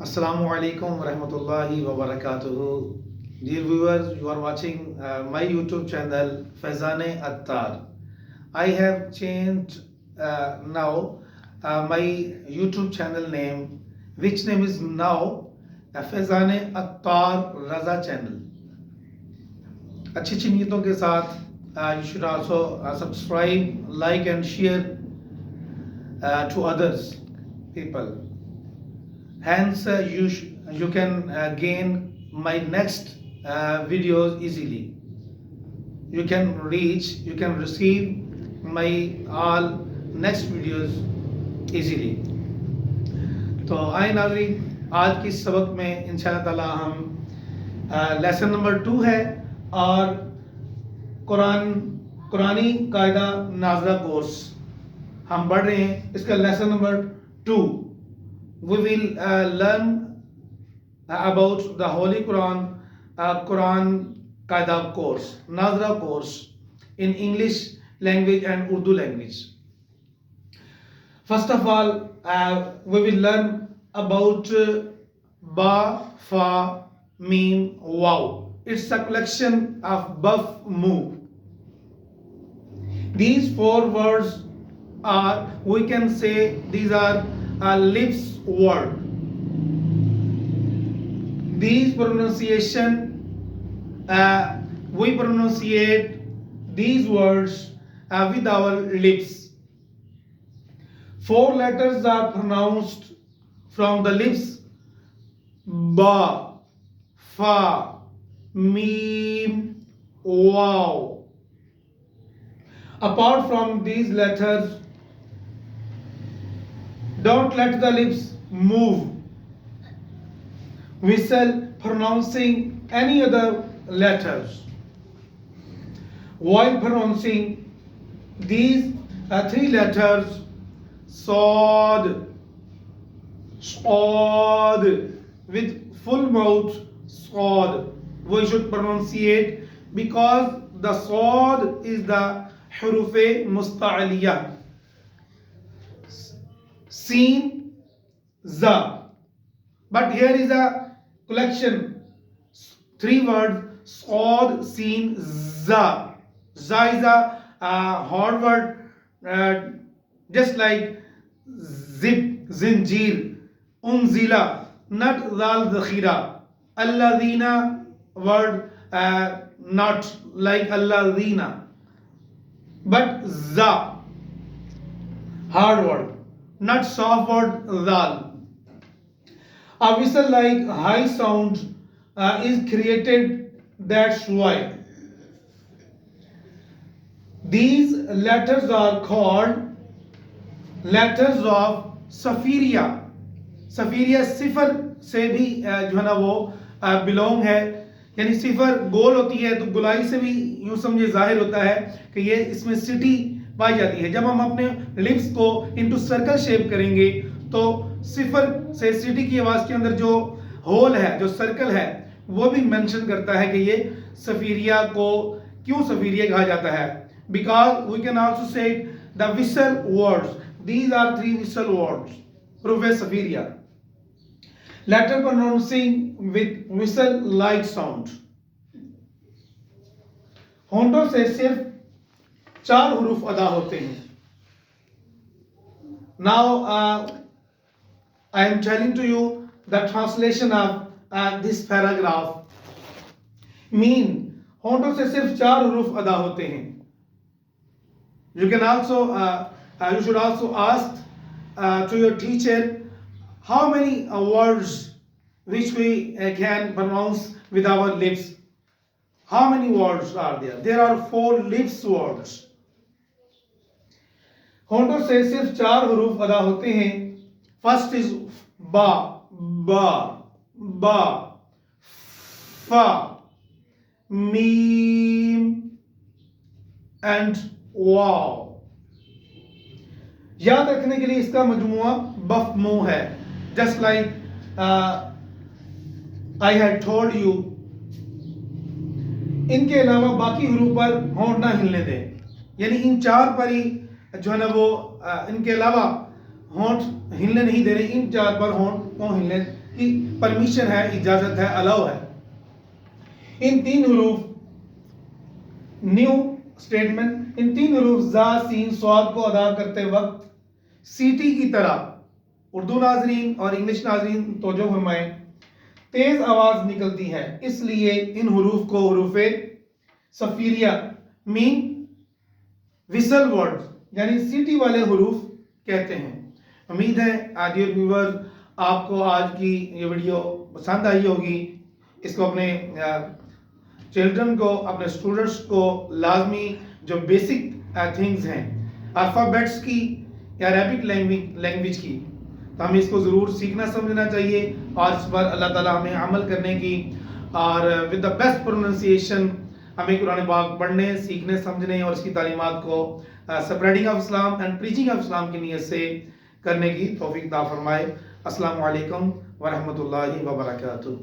Assalamu alaikum wa rahmatullahi wa barakatuhu. Dear viewers, you are watching my YouTube channel Faizane Attar. I have changed now my YouTube channel name, which name is now Faizane Attar Raza channel. अच्छी अच्छी नीयतों के साथ you should also subscribe, like and share to others people. Hence, you can gain my next videos easily. You can receive my all next videos easily. तो आए नाज़रीन, आज की सबक में इंशाअल्लाह ताला हम लेसन नंबर 2 है और कुरानी कायदा नाज़रा कोर्स हम पढ़ रहे हैं. इसका lesson number 2. We will learn about the Holy Quran, Quran Qaidah course, Nazra course in English language and Urdu language. First of all, we will learn about Ba, Fa, Mim, Waw. It's a collection of Baf, Mu. These 4 words are, we can say, these are lips word. These pronunciation, we pronunciate these words with our lips. 4 letters are pronounced from the lips: Ba, Fa, Mim, Waw. Apart from these letters, don't let the lips move, whistle pronouncing any other letters. While pronouncing these 3 letters, Sad, Sad, with full mouth, Sad, we should pronunciate, because the Sad is the Haruf Musta'aliyah. Seen, za. But here is a collection, 3 words: Sad, Seen, za. Za is a hard word, just like zip, zinjir, unzila, not zal zakhira. Alladhina word, not like alladhina, but za, hard word, not soft word, zal. A whistle like high sound is created, that's why. These letters are called letters of صفیریہ. صفیریہ صفر سے بھی جو ہے نا وہ belong ہے, یعنی صفر گول ہوتی ہے تو گلائی سے بھی یوں سمجھے ظاہر ہوتا ہے کہ یہ اس میں سٹی پائی جاتی ہے. جب ہم اپنے لپس کو انٹو سرکل شیپ کریں گے تو صفر سے سٹی کی آواز کے اندر جو ہول ہے, جو سرکل ہے, وہ بھی مینشن کرتا ہے کہ یہ صفیریہ کو کیوں صفیریہ کہا جاتا ہے. Because we can also say the whistle words. These are 3 whistle words. Proof صفیریہ. Letter pronouncing with whistle like sound. ہونٹوں سے صرف 4 حروف ادا ہوتے ہیں. Now I am telling to you the translation of this paragraph. Mean, ہونٹوں سے صرف 4 حروف ادا ہوتے ہیں. You can also you should also ask to your teacher how many words which we can pronounce with our lips. How many words are there? There are 4 lips words. ہونٹوں سے صرف 4 حروف ادا ہوتے ہیں. First is ba, ba, ba, fa, mim and واو. یاد رکھنے کے لیے اس کا مجموعہ بف مو ہے. Just like I had told you, ان کے علاوہ باقی حروف پر ہونٹ نہ ہلنے دیں, یعنی ان 4 پر ہی جو ہے نا وہ ان کے علاوہ ہونٹ ہلنے نہیں دے رہے, ان 4 پر ہونٹ کو ہلنے कि परमिशन है, इजाज़त है, अलाउ है। इन 3 हरूफ, न्यू स्टेटमेंट, इन 3 हरूफ ज़ा सीन स्वाद को अदा करते वक्त सीटी की तरह, उर्दू नाजरीन और इंग्लिश नाजरीन तवज्जो फरमाएं, तेज आवाज निकलती है, इसलिए इन हरूफ को हरूफे सफीरिया मीन विसल वर्ड्स यानी सीटी वाले हरूफ कहते हैं। उम्मीद है डियर व्यूअर्स आपको आज की ये वीडियो पसंद आई होगी। इसको अपने चिल्ड्रन को, अपने स्टूडेंट्स को लाजमी जो बेसिक थिंग्स हैं अल्फ़ाबेट्स की या अरबिक लैंग्वेज की, तो हमें इसको ज़रूर सीखना समझना चाहिए और इस पर अल्लाह ताला हमें अमल करने की और विद द बेस्ट प्रोनाउंसिएशन हमें कुरान पाक पढ़ने, सीखने, समझने और इसकी तालीमात को spreading of Islam and preaching of Islam की नीयत से करने की तौफीक अता फरमाए। अस्सलामु अलैकुम व रहमतुल्लाहि व बरकातुहू।